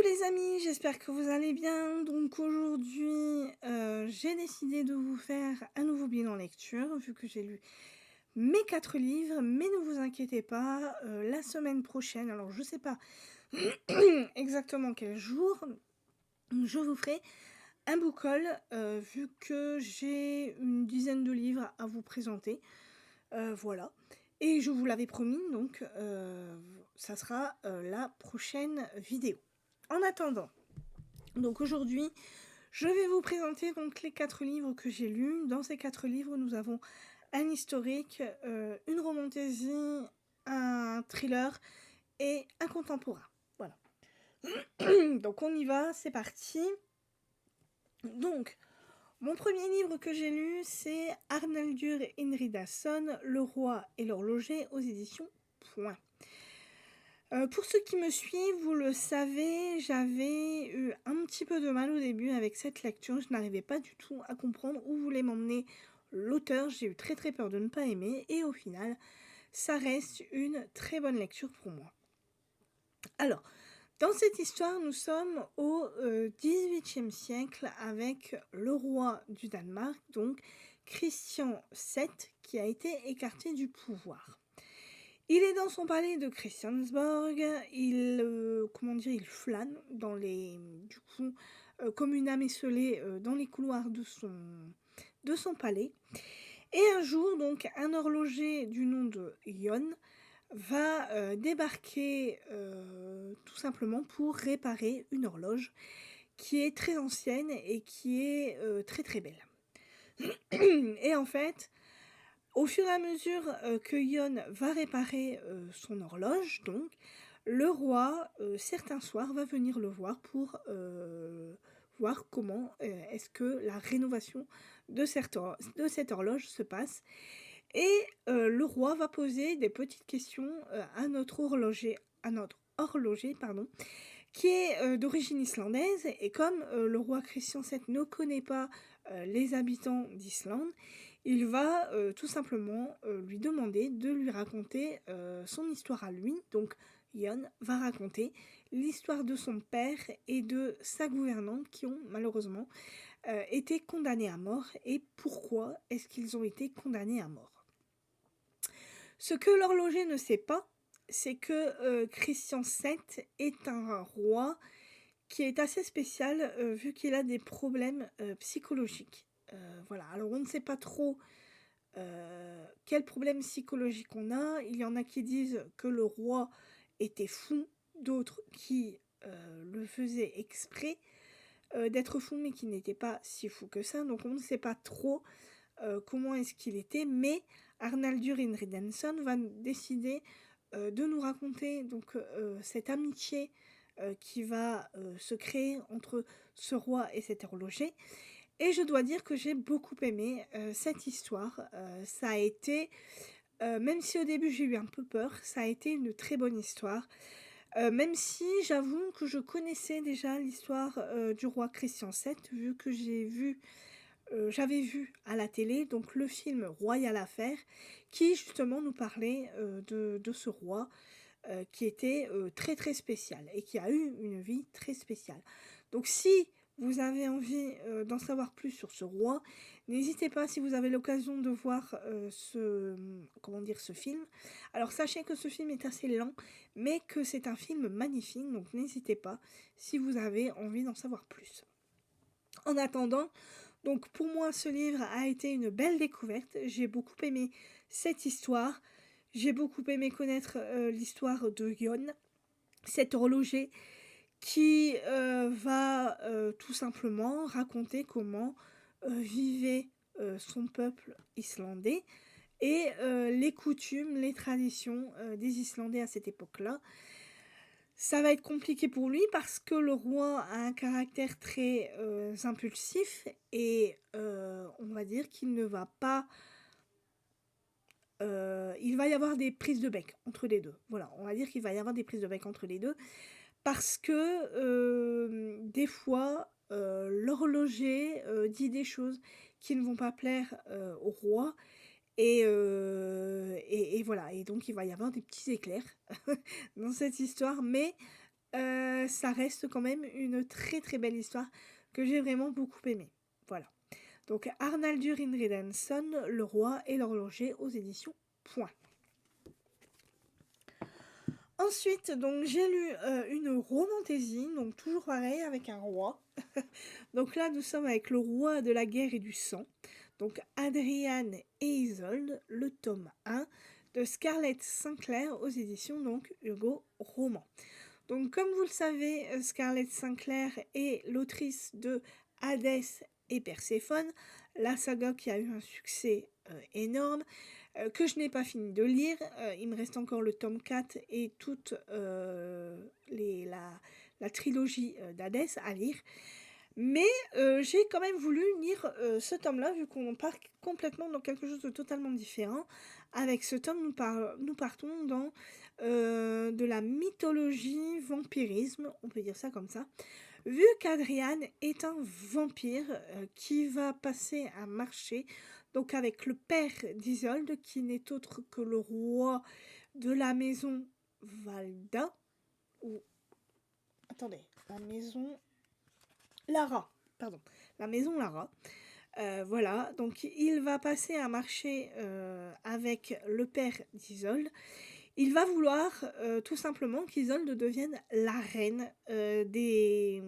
les amis, j'espère que vous allez bien. Donc aujourd'hui, j'ai décidé de vous faire un nouveau bilan lecture, vu que j'ai lu mes 4 livres. Mais ne vous inquiétez pas, la semaine prochaine, alors je sais pas exactement quel jour, je vous ferai un book haul, vu que j'ai une dizaine de livres à vous présenter. Voilà. Et je vous l'avais promis, donc ça sera la prochaine vidéo. En attendant, donc aujourd'hui, je vais vous présenter donc les 4 livres que j'ai lus. Dans ces 4 livres, nous avons un historique, une romantasy, un thriller et un contemporain. Voilà. Donc on y va, c'est parti. Donc, mon premier livre que j'ai lu, c'est Arnaldur Indridason, Le Roi et l'Horloger aux éditions Point. Pour ceux qui me suivent, vous le savez, j'avais eu un petit peu de mal au début avec cette lecture. Je n'arrivais pas du tout à comprendre où voulait m'emmener l'auteur. J'ai eu très peur de ne pas aimer et au final, ça reste une très bonne lecture pour moi. Alors, dans cette histoire, nous sommes au XVIIIe siècle avec le roi du Danemark, donc Christian VII, qui a été écarté du pouvoir. Il est dans son palais de Christiansborg, il flâne dans les, comme une âme esselée dans les couloirs de son palais. Et un jour, donc, un horloger du nom de Jon va débarquer tout simplement pour réparer une horloge qui est très ancienne et qui est très belle. Et en fait, au fur et à mesure que Yon va réparer son horloge, donc, le roi, certains soirs, va venir le voir pour voir comment est-ce que la rénovation de cette horloge se passe. Et le roi va poser des petites questions à notre horloger, qui est d'origine islandaise. Et comme le roi Christian VII ne connaît pas les habitants d'Islande, il va tout simplement lui demander de lui raconter son histoire à lui. Donc Jon va raconter l'histoire de son père et de sa gouvernante qui ont malheureusement été condamnés à mort. Et pourquoi est-ce qu'ils ont été condamnés à mort? Ce que l'horloger ne sait pas, c'est que Christian VII est un roi qui est assez spécial vu qu'il a des problèmes psychologiques. Voilà, alors on ne sait pas trop quels problèmes psychologiques on a. Il y en a qui disent que le roi était fou, d'autres qui le faisaient exprès d'être fou, mais qui n'était pas si fou que ça. Donc on ne sait pas trop comment est-ce qu'il était, mais Arnaldur Indridason va décider de nous raconter donc cette amitié qui va se créer entre ce roi et cet horloger. Et je dois dire que j'ai beaucoup aimé cette histoire. Ça a été, même si au début j'ai eu un peu peur, ça a été une très bonne histoire. Même si j'avoue que je connaissais déjà l'histoire du roi Christian VII, vu que j'avais vu à la télé donc le film Royal Affair, qui justement nous parlait de ce roi qui était très spécial et qui a eu une vie très spéciale. Donc si vous avez envie d'en savoir plus sur ce roi, n'hésitez pas, si vous avez l'occasion de voir ce film. Alors sachez que ce film est assez lent, mais que c'est un film magnifique, donc n'hésitez pas si vous avez envie d'en savoir plus. En attendant, donc pour moi ce livre a été une belle découverte, j'ai beaucoup aimé cette histoire, j'ai beaucoup aimé connaître l'histoire de Jon, cet horloger qui va tout simplement raconter comment vivait son peuple islandais et les coutumes, les traditions des Islandais à cette époque-là. Ça va être compliqué pour lui parce que le roi a un caractère très impulsif et on va dire qu'il ne va pas... il va y avoir des prises de bec entre les deux. Voilà, on va dire qu'il va y avoir des prises de bec entre les deux parce que des fois, l'horloger dit des choses qui ne vont pas plaire au roi. Et voilà, et donc il va y avoir des petits éclairs dans cette histoire, mais ça reste quand même une très très belle histoire que j'ai vraiment beaucoup aimée. Voilà. Donc Arnaldur Indridason, Le Roi et l'Horloger aux éditions Point. Ensuite, donc j'ai lu une romantaisie, donc toujours pareil avec un roi. Donc là, nous sommes avec le roi de la guerre et du sang. Donc Adriane et Isolde, le tome 1 de Scarlett Sinclair aux éditions donc Hugo Roman. Donc comme vous le savez, Scarlett Sinclair est l'autrice de Hadès et Perséphone, la saga qui a eu un succès énorme, que je n'ai pas fini de lire. Il me reste encore le tome 4 et toute la trilogie d'Hadès à lire. Mais j'ai quand même voulu lire ce tome-là, vu qu'on part complètement dans quelque chose de totalement différent. Avec ce tome, nous partons dans de la mythologie, vampirisme, on peut dire ça comme ça. Vu qu'Adriane est un vampire qui va passer un marché, donc avec le père d'Isolde, qui n'est autre que le roi de la maison Valda, ou... Attendez, la maison... Lara, pardon, la maison Lara. Voilà, donc il va passer un marché avec le père d'Isolde. Il va vouloir tout simplement qu'Isolde devienne la reine des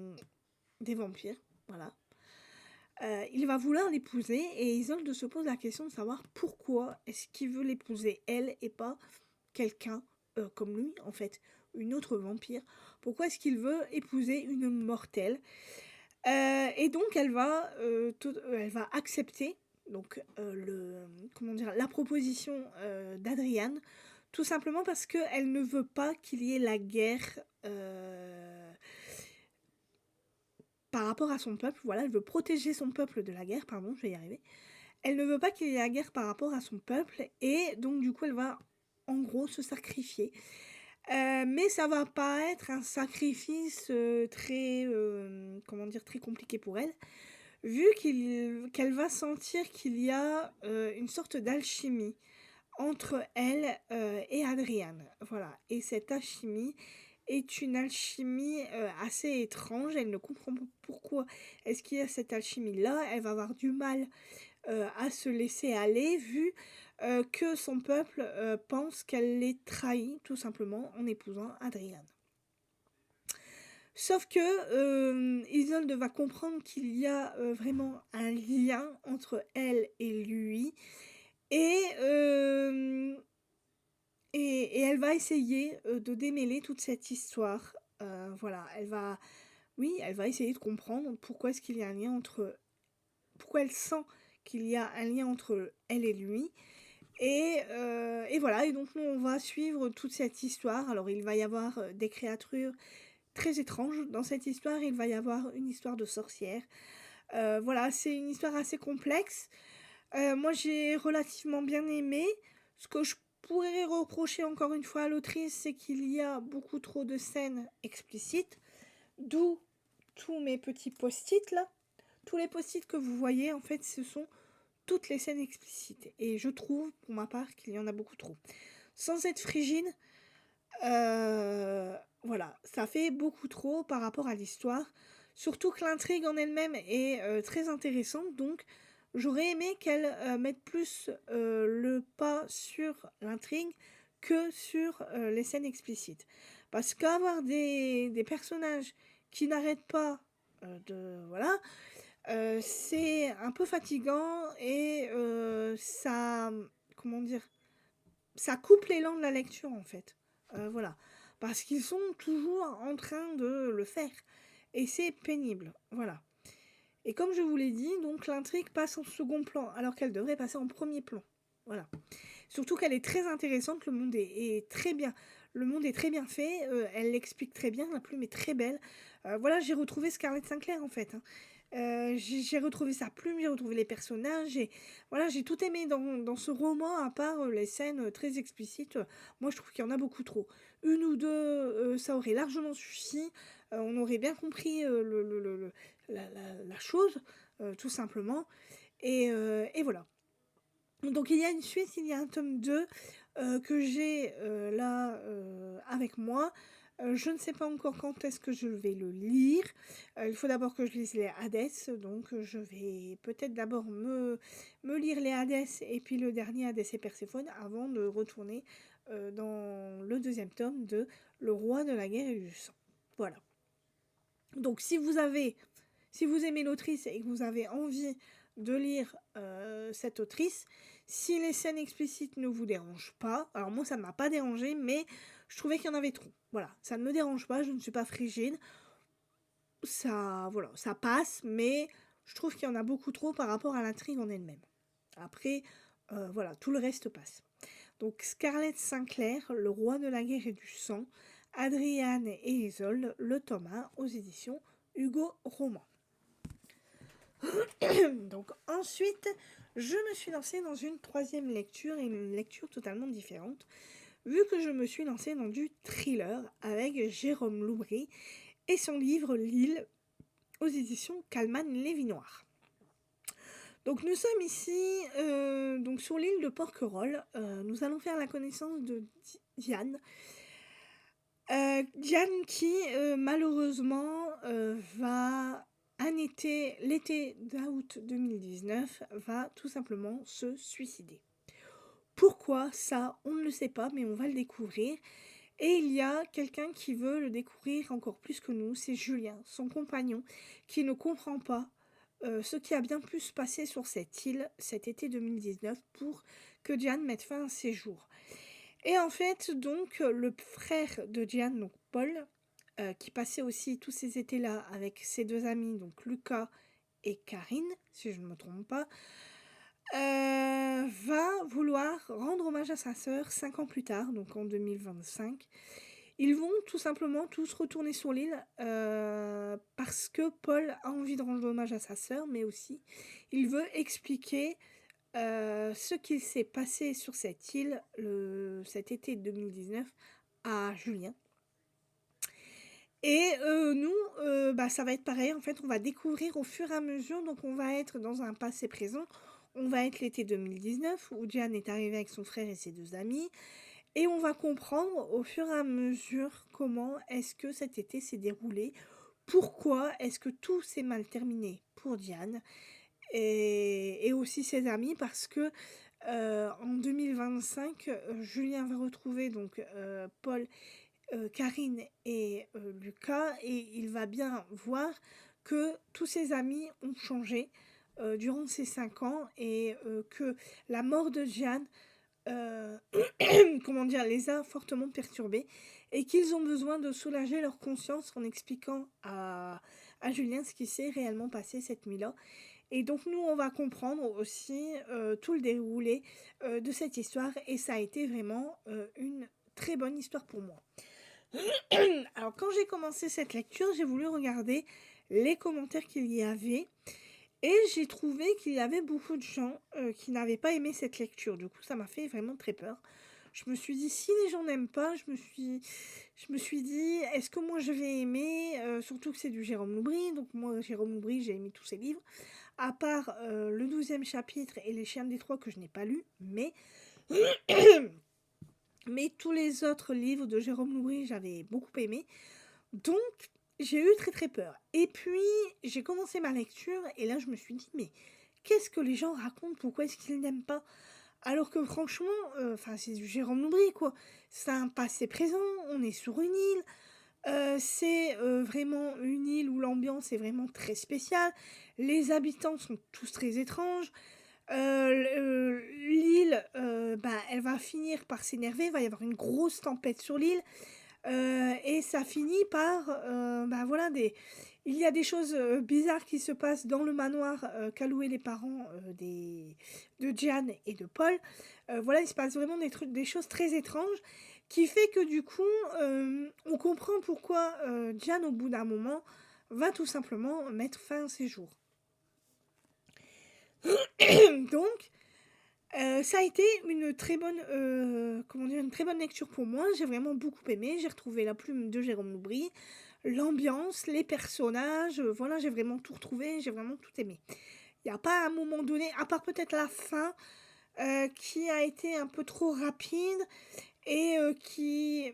vampires. Voilà. Il va vouloir l'épouser et Isolde se pose la question de savoir pourquoi est-ce qu'il veut l'épouser elle et pas quelqu'un comme lui, en fait, une autre vampire. Pourquoi est-ce qu'il veut épouser une mortelle? Et donc elle va accepter donc la proposition d'Adriane, tout simplement parce qu'elle ne veut pas qu'il y ait la guerre par rapport à son peuple. Voilà, elle veut protéger son peuple de la guerre, pardon, je vais y arriver. Elle ne veut pas qu'il y ait la guerre par rapport à son peuple, et donc du coup elle va en gros se sacrifier. Mais ça va pas être un sacrifice très compliqué pour elle, vu qu'elle va sentir qu'il y a une sorte d'alchimie entre elle et Adriane. Voilà. Et cette alchimie est une alchimie assez étrange. Elle ne comprend pas pourquoi est-ce qu'il y a cette alchimie-là. Elle va avoir du mal à se laisser aller, vu que son peuple pense qu'elle les trahit tout simplement en épousant Adriane. Sauf que Isolde va comprendre qu'il y a vraiment un lien entre elle et lui, et elle va essayer de démêler toute cette histoire. Voilà, elle va essayer de comprendre pourquoi est-ce qu'il y a un lien entre... Pourquoi elle sent qu'il y a un lien entre elle et lui. Et voilà, et donc nous on va suivre toute cette histoire. Alors il va y avoir des créatures très étranges dans cette histoire, il va y avoir une histoire de sorcière. Voilà, c'est une histoire assez complexe. Moi j'ai relativement bien aimé. Ce que je pourrais reprocher encore une fois à l'autrice, c'est qu'il y a beaucoup trop de scènes explicites, d'où tous mes petits post-it là. Tous les post-it que vous voyez, en fait, ce sont toutes les scènes explicites. Et je trouve, pour ma part, qu'il y en a beaucoup trop. Sans être frigide, voilà, ça fait beaucoup trop par rapport à l'histoire. Surtout que l'intrigue en elle-même est très intéressante. Donc, j'aurais aimé qu'elle mette plus le pas sur l'intrigue que sur les scènes explicites. Parce qu'avoir des personnages qui n'arrêtent pas voilà, c'est un peu fatigant et ça, comment dire, ça coupe l'élan de la lecture en fait. Voilà, parce qu'ils sont toujours en train de le faire et c'est pénible. Voilà. Et comme je vous l'ai dit, donc l'intrigue passe en second plan alors qu'elle devrait passer en premier plan. Voilà. Surtout qu'elle est très intéressante, le monde est très bien. Le monde est très bien fait, elle l'explique très bien, la plume est très belle. Voilà, j'ai retrouvé Scarlett Sinclair en fait. J'ai retrouvé sa plume, j'ai retrouvé les personnages, et voilà, j'ai tout aimé dans ce roman, à part les scènes très explicites. Moi, je trouve qu'il y en a beaucoup trop. Une ou deux, ça aurait largement suffi. On aurait bien compris la chose, tout simplement. Et voilà. Donc il y a une suite, il y a un tome 2 que j'ai là avec moi. Je ne sais pas encore quand est-ce que je vais le lire. Il faut d'abord que je lise les Hadès, donc je vais peut-être d'abord me lire les Hadès et puis le dernier Hadès et Perséphone avant de retourner dans le deuxième tome de Le roi de la guerre et du sang. Voilà. Donc si vous aimez l'autrice et que vous avez envie de lire cette autrice, si les scènes explicites ne vous dérangent pas, alors moi ça ne m'a pas dérangé, mais je trouvais qu'il y en avait trop. Voilà, ça ne me dérange pas, je ne suis pas frigide. Ça, voilà, ça passe, mais je trouve qu'il y en a beaucoup trop par rapport à l'intrigue en elle-même. Après, voilà, tout le reste passe. Donc Scarlett Sinclair, Le roi de la guerre et du sang, Adriane et Isolde, le tome 1 aux éditions Hugo Roman. Donc ensuite, je me suis lancée dans une troisième lecture, et une lecture totalement différente, vu que je me suis lancée dans du thriller avec Jérôme Loubry et son livre L'île aux éditions Calman Lévy-Noir. Donc nous sommes ici donc sur l'île de Porquerolles. Nous allons faire la connaissance de Diane. Diane qui malheureusement va l'été d'août 2019, va tout simplement se suicider. Pourquoi ça, on ne le sait pas, mais on va le découvrir. Et il y a quelqu'un qui veut le découvrir encore plus que nous, c'est Julien, son compagnon, qui ne comprend pas ce qui a bien pu se passer sur cette île cet été 2019 pour que Diane mette fin à ses jours. Et en fait, donc, le frère de Diane, donc Paul, qui passait aussi tous ces étés-là avec ses deux amis, donc Lucas et Karine, si je ne me trompe pas, va vouloir rendre hommage à sa sœur 5 ans plus tard, donc en 2025. Ils vont tout simplement tous retourner sur l'île parce que Paul a envie de rendre hommage à sa sœur, mais aussi il veut expliquer ce qu'il s'est passé sur cette île cet été 2019 à Julien. Et nous, ça va être pareil, en fait, on va découvrir au fur et à mesure, donc on va être dans un passé présent, on va être l'été 2019, où Diane est arrivée avec son frère et ses deux amis, et on va comprendre au fur et à mesure comment est-ce que cet été s'est déroulé, pourquoi est-ce que tout s'est mal terminé pour Diane, et aussi ses amis, parce que en 2025, Julien va retrouver donc Paul, Karine et Lucas, et il va bien voir que tous ses amis ont changé durant ces 5 ans, et que la mort de Diane les a fortement perturbés, et qu'ils ont besoin de soulager leur conscience en expliquant à Julien ce qui s'est réellement passé cette nuit-là. Et donc nous, on va comprendre aussi tout le déroulé de cette histoire, et ça a été vraiment une très bonne histoire pour moi. Alors quand j'ai commencé cette lecture, j'ai voulu regarder les commentaires qu'il y avait, et j'ai trouvé qu'il y avait beaucoup de gens qui n'avaient pas aimé cette lecture. Du coup, ça m'a fait vraiment très peur. Je me suis dit, si les gens n'aiment pas, je me suis dit, est-ce que moi je vais aimer, surtout que c'est du Jérôme Loubry. Donc moi, Jérôme Loubry, j'ai aimé tous ses livres, à part le 12e chapitre et Les Chiens de Détroit que je n'ai pas lu, mais tous les autres livres de Jérôme Loubry, j'avais beaucoup aimé. Donc, j'ai eu très très peur. Et puis, j'ai commencé ma lecture, et là, je me suis dit, mais qu'est-ce que les gens racontent? Pourquoi est-ce qu'ils n'aiment pas? Alors que franchement, c'est du Jérôme Loubry, quoi. C'est un passé présent, on est sur une île. C'est vraiment une île où l'ambiance est vraiment très spéciale. Les habitants sont tous très étranges. L'île, elle va finir par s'énerver. Il va y avoir une grosse tempête sur l'île. Et ça finit par... il y a des choses bizarres qui se passent dans le manoir qu'a loué les parents de Diane et de Paul. Il se passe vraiment des choses très étranges, qui fait que du coup, on comprend pourquoi Diane, au bout d'un moment, va tout simplement mettre fin à ses jours. Donc, ça a été une très bonne lecture pour moi. J'ai vraiment beaucoup aimé. J'ai retrouvé la plume de Jérôme Loubry, l'ambiance, les personnages. J'ai vraiment tout retrouvé. J'ai vraiment tout aimé. Il n'y a pas un moment donné, à part peut-être la fin, qui a été un peu trop rapide, et qui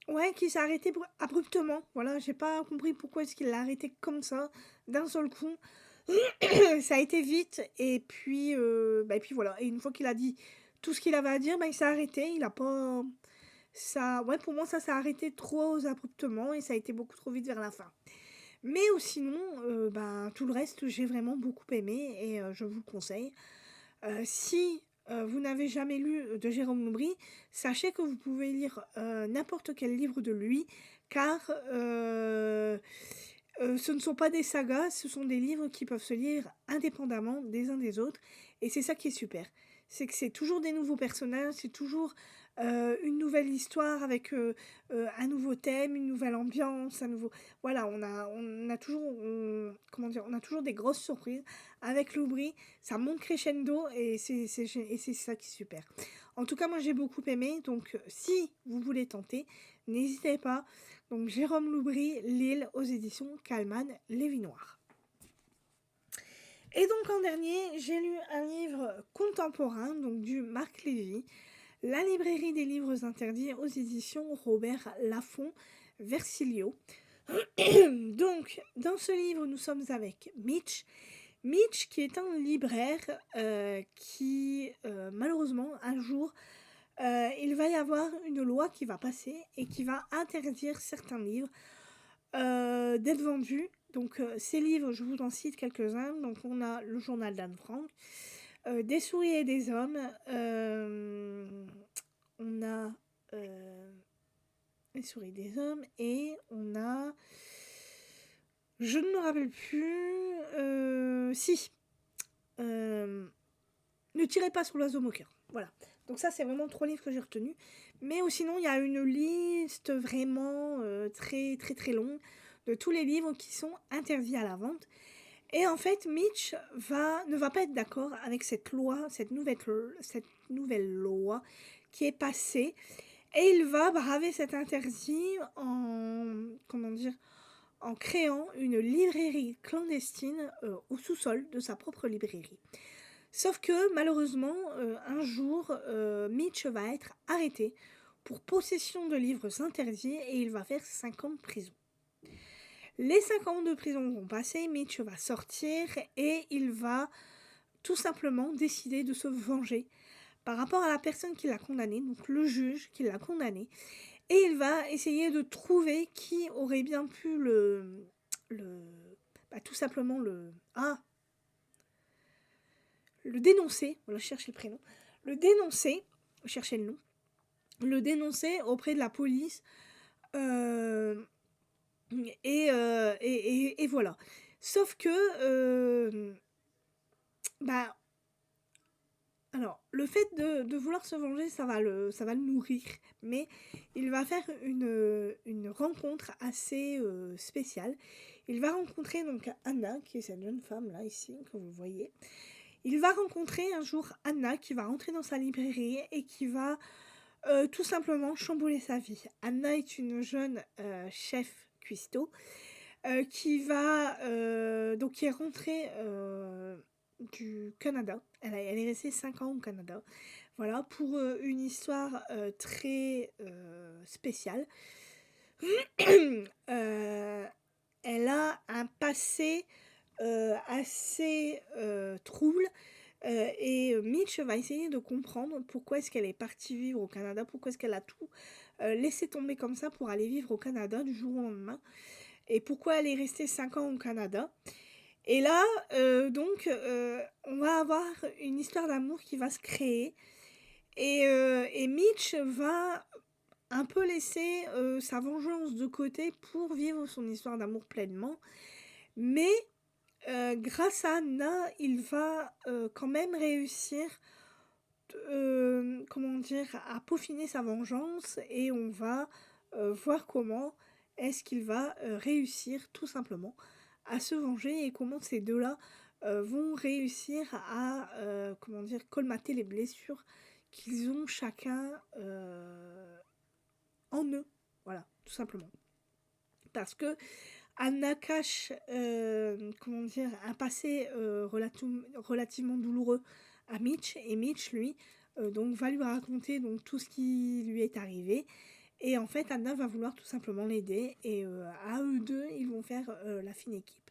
Ouais, qui s'est arrêté abruptement. Voilà, j'ai pas compris pourquoi est-ce qu'il l'a arrêté comme ça, d'un seul coup. Ça a été vite, et puis voilà. Et une fois qu'il a dit tout ce qu'il avait à dire, il s'est arrêté. Il a pas. Ça, ouais, pour moi, ça s'est arrêté trop abruptement et ça a été beaucoup trop vite vers la fin. Mais sinon, tout le reste, j'ai vraiment beaucoup aimé et je vous le conseille. Si vous n'avez jamais lu de Jérôme Loubry, sachez que vous pouvez lire n'importe quel livre de lui, car ce ne sont pas des sagas, ce sont des livres qui peuvent se lire indépendamment des uns des autres, et c'est ça qui est super. C'est que c'est toujours des nouveaux personnages, c'est toujours une nouvelle histoire avec un nouveau thème, une nouvelle ambiance, un nouveau... Voilà, on a toujours, comment dire, on a toujours des grosses surprises avec Loubry, ça monte crescendo et c'est ça qui est super. En tout cas, moi j'ai beaucoup aimé, donc si vous voulez tenter, n'hésitez pas. Donc Jérôme Loubry, Lille, aux éditions Calman Lévy-Noir. Et donc en dernier, j'ai lu un livre contemporain, donc du Marc Lévy, La librairie des livres interdits, aux éditions Robert Laffont Versilio. Donc dans ce livre, nous sommes avec Mitch. Mitch qui est un libraire qui malheureusement un jour il va y avoir une loi qui va passer et qui va interdire certains livres d'être vendus. Donc ces livres, je vous en cite quelques-uns. Donc on a le journal d'Anne Frank, Des souris et des hommes, on a Les souris et des hommes, et on a... Je ne me rappelle plus... Si. Ne tirez pas sur l'oiseau moqueur. Voilà. Donc ça, c'est vraiment 3 livres que j'ai retenus. Mais sinon, il y a une liste vraiment très très très longue de tous les livres qui sont interdits à la vente. Et en fait, Mitch ne va pas être d'accord avec cette loi, cette nouvelle loi qui est passée. Et il va braver cet interdit en créant une librairie clandestine au sous-sol de sa propre librairie. Sauf que malheureusement, un jour, Mitch va être arrêté pour possession de livres interdits et il va faire 5 ans de prison. Les 5 ans de prison vont passer, Mitch va sortir et il va tout simplement décider de se venger par rapport à la personne qui l'a condamné, donc le juge qui l'a condamné, et il va essayer de trouver qui aurait bien pu tout simplement le dénoncer, voilà, je cherchais le prénom, le dénoncer, chercher le nom, le dénoncer auprès de la police, et voilà. Sauf que, alors, le fait de vouloir se venger, ça va le nourrir, mais il va faire une rencontre assez spéciale. Il va rencontrer donc Anna, qui est cette jeune femme là, ici, que vous voyez. Il va rencontrer un jour Anna qui va rentrer dans sa librairie et qui va tout simplement chambouler sa vie. Anna est une jeune chef cuistot qui est rentrée du Canada. Elle est restée 5 ans au Canada. Voilà, pour une histoire très spéciale. Elle a un passé assez trouble. Et Mitch va essayer de comprendre pourquoi est-ce qu'elle est partie vivre au Canada, pourquoi est-ce qu'elle a tout laissé tomber comme ça pour aller vivre au Canada du jour au lendemain, et pourquoi elle est restée 5 ans au Canada. Et là, on va avoir une histoire d'amour qui va se créer, et Mitch va un peu laisser sa vengeance de côté pour vivre son histoire d'amour pleinement, mais grâce à Anna, il va quand même réussir à peaufiner sa vengeance, et on va voir comment est-ce qu'il va réussir tout simplement à se venger, et comment ces deux-là vont réussir à colmater les blessures qu'ils ont chacun en eux. Voilà, tout simplement. Parce que Anna cache un passé relativement douloureux à Mitch, et Mitch, lui, va lui raconter donc tout ce qui lui est arrivé, Et en fait, Anna va vouloir tout simplement l'aider. Et à eux deux, ils vont faire la fine équipe.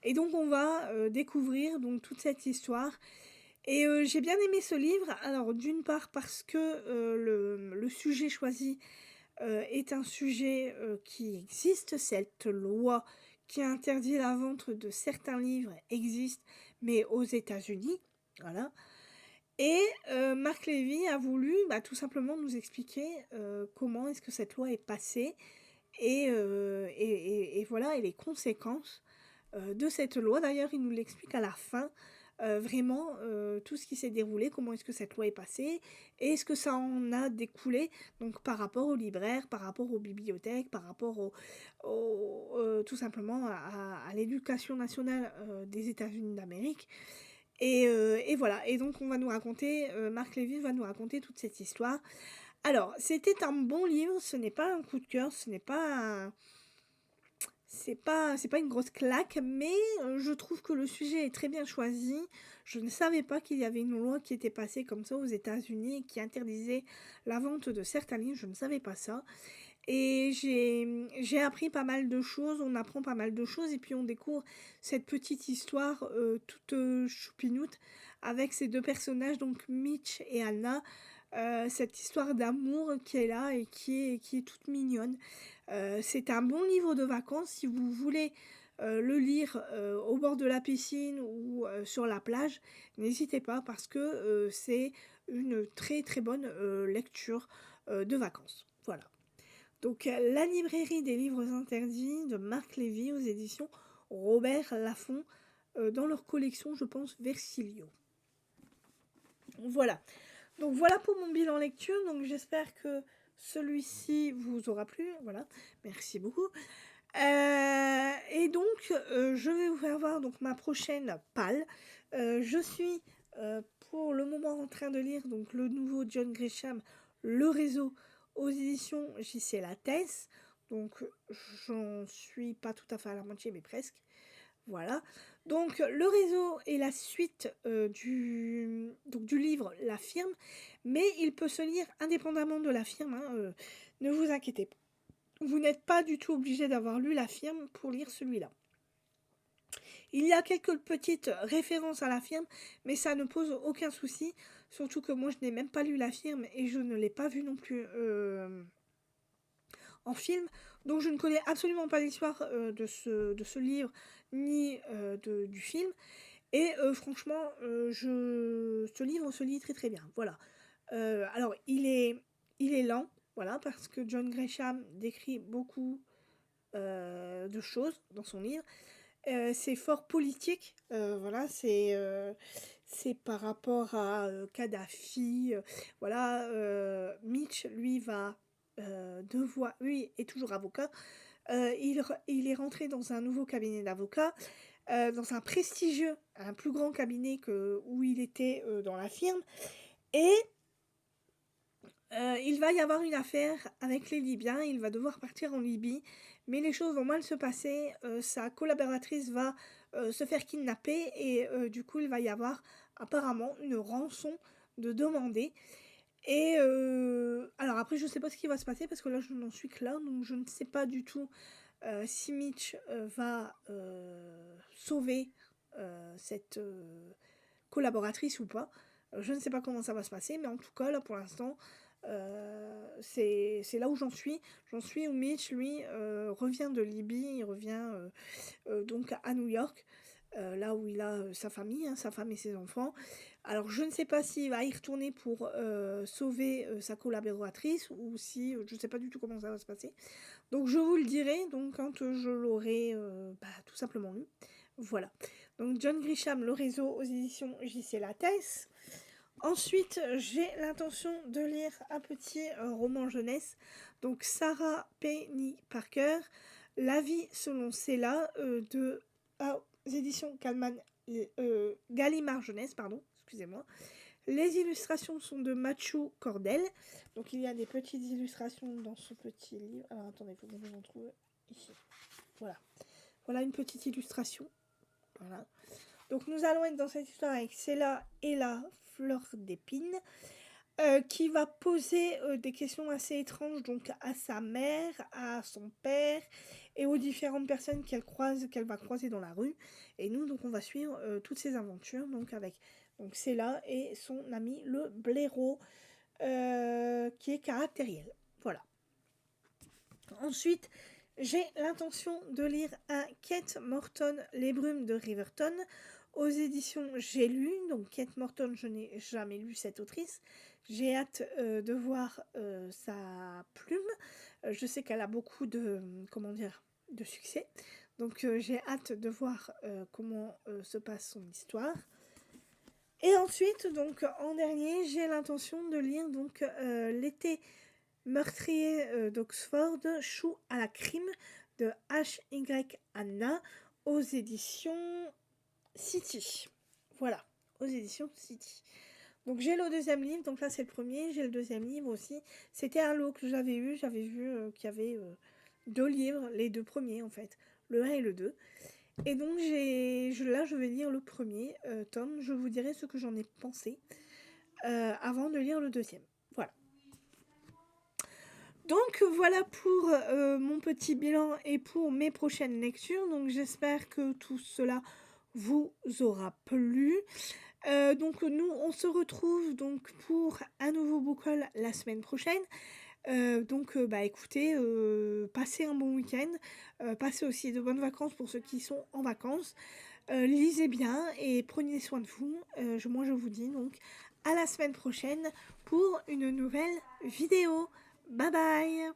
Et donc, on va découvrir donc, toute cette histoire. Et j'ai bien aimé ce livre. Alors, d'une part, parce que le sujet choisi est un sujet qui existe. Cette loi qui interdit la vente de certains livres existe, mais aux États-Unis. Voilà. Et Marc Lévy a voulu tout simplement nous expliquer comment est-ce que cette loi est passée et voilà, et les conséquences de cette loi. D'ailleurs, il nous l'explique à la fin, vraiment tout ce qui s'est déroulé, comment est-ce que cette loi est passée, et est-ce que ça en a découlé, donc par rapport aux libraires, par rapport aux bibliothèques, par rapport tout simplement à l'éducation nationale des États-Unis d'Amérique. Et voilà, et donc on va nous raconter, Marc Lévy va nous raconter toute cette histoire. Alors, c'était un bon livre, ce n'est pas un coup de cœur, ce n'est pas un... c'est pas une grosse claque, mais je trouve que le sujet est très bien choisi. Je ne savais pas qu'il y avait une loi qui était passée comme ça aux États-Unis et qui interdisait la vente de certains livres, je ne savais pas ça. Et j'ai appris pas mal de choses, on apprend pas mal de choses, et puis on découvre cette petite histoire toute choupinoute avec ces deux personnages, donc Mitch et Anna, cette histoire d'amour qui est là et qui est toute mignonne. C'est un bon livre de vacances si vous voulez le lire au bord de la piscine ou sur la plage. N'hésitez pas parce que c'est une très très bonne lecture de vacances. Voilà. Donc, La librairie des livres interdits de Marc Lévy aux éditions Robert Laffont, dans leur collection, je pense, Versilio. Voilà. Donc, voilà pour mon bilan lecture. Donc, j'espère que celui-ci vous aura plu. Voilà. Merci beaucoup. Et donc, je vais vous faire voir donc, ma prochaine palle. Je suis pour le moment en train de lire donc, le nouveau John Grisham, Le Réseau, aux éditions JC Lattès. Donc, j'en suis pas tout à fait à la moitié, mais presque. Voilà. Donc, Le Réseau est la suite du livre La Firme, mais il peut se lire indépendamment de La Firme. Hein, ne vous inquiétez pas. Vous n'êtes pas du tout obligé d'avoir lu La Firme pour lire celui-là. Il y a quelques petites références à La Firme, mais ça ne pose aucun souci. Surtout que moi, je n'ai même pas lu La Firme et je ne l'ai pas vu non plus en film. Donc, je ne connais absolument pas l'histoire de ce livre ni du film. Et franchement, ce livre se lit très très bien. Voilà. Alors, il est lent. Voilà, parce que John Grisham décrit beaucoup de choses dans son livre. C'est fort politique, voilà, c'est par rapport à Kadhafi, voilà, Mitch, lui, lui est toujours avocat, il est rentré dans un nouveau cabinet d'avocats, dans un plus grand cabinet où il était dans la firme, et il va y avoir une affaire avec les Libyens, il va devoir partir en Libye, mais les choses vont mal se passer, sa collaboratrice va se faire kidnapper et du coup il va y avoir apparemment une rançon de demander. Et alors après je sais pas ce qui va se passer parce que là je n'en suis que là, donc je ne sais pas du tout si Mitch va sauver cette collaboratrice ou pas. Je ne sais pas comment ça va se passer, mais en tout cas là pour l'instant c'est là où j'en suis. J'en suis où Mitch, lui, revient de Libye, il revient donc à New York, là où il a sa famille, hein, sa femme et ses enfants. Alors je ne sais pas s'il va y retourner pour sauver sa collaboratrice ou si je ne sais pas du tout comment ça va se passer. Donc je vous le dirai donc quand je l'aurai tout simplement lu. Voilà. Donc John Grisham, Le Réseau, aux éditions JC Lattès. Ensuite, j'ai l'intention de lire un petit roman jeunesse, donc Sarah Penny Parker, La vie selon Cella, aux éditions Gallimard Jeunesse, pardon, excusez-moi. Les illustrations sont de Mathieu Cordel, donc il y a des petites illustrations dans ce petit livre. Alors attendez, il faut que je en trouve ici. Voilà. Voilà une petite illustration. Voilà. Donc nous allons être dans cette histoire avec Cella et la fleur d'épine. qui va poser des questions assez étranges donc à sa mère, à son père et aux différentes personnes qu'elle va croiser dans la rue. Et nous, donc, on va suivre toutes ces aventures donc avec donc Cella et son ami le blaireau qui est caractériel. Voilà. Ensuite, j'ai l'intention de lire un Kate Morton, Les Brumes de Riverton, aux éditions J'ai lu. Donc Kate Morton, je n'ai jamais lu cette autrice. J'ai hâte de voir sa plume. Je sais qu'elle a beaucoup de, comment dire, de succès. Donc j'ai hâte de voir comment se passe son histoire. Et ensuite, donc en dernier, j'ai l'intention de lire donc L'été meurtrier d'Oxford, Chou à la crime de H.Y. Anna aux éditions City. Voilà, aux éditions City. Donc j'ai le deuxième livre, donc là c'est le premier, j'ai le deuxième livre aussi. C'était un lot que j'avais vu qu'il y avait deux livres, les deux premiers en fait, le 1 et le 2. Et donc là je vais lire le premier tome, je vous dirai ce que j'en ai pensé avant de lire le deuxième. Voilà. Donc voilà pour mon petit bilan et pour mes prochaines lectures. Donc j'espère que tout cela vous aura plu. Donc nous on se retrouve donc pour un nouveau book haul la semaine prochaine. Donc écoutez, passez un bon week-end, passez aussi de bonnes vacances pour ceux qui sont en vacances. Lisez bien et prenez soin de vous. Moi je vous dis donc à la semaine prochaine pour une nouvelle vidéo. Bye bye!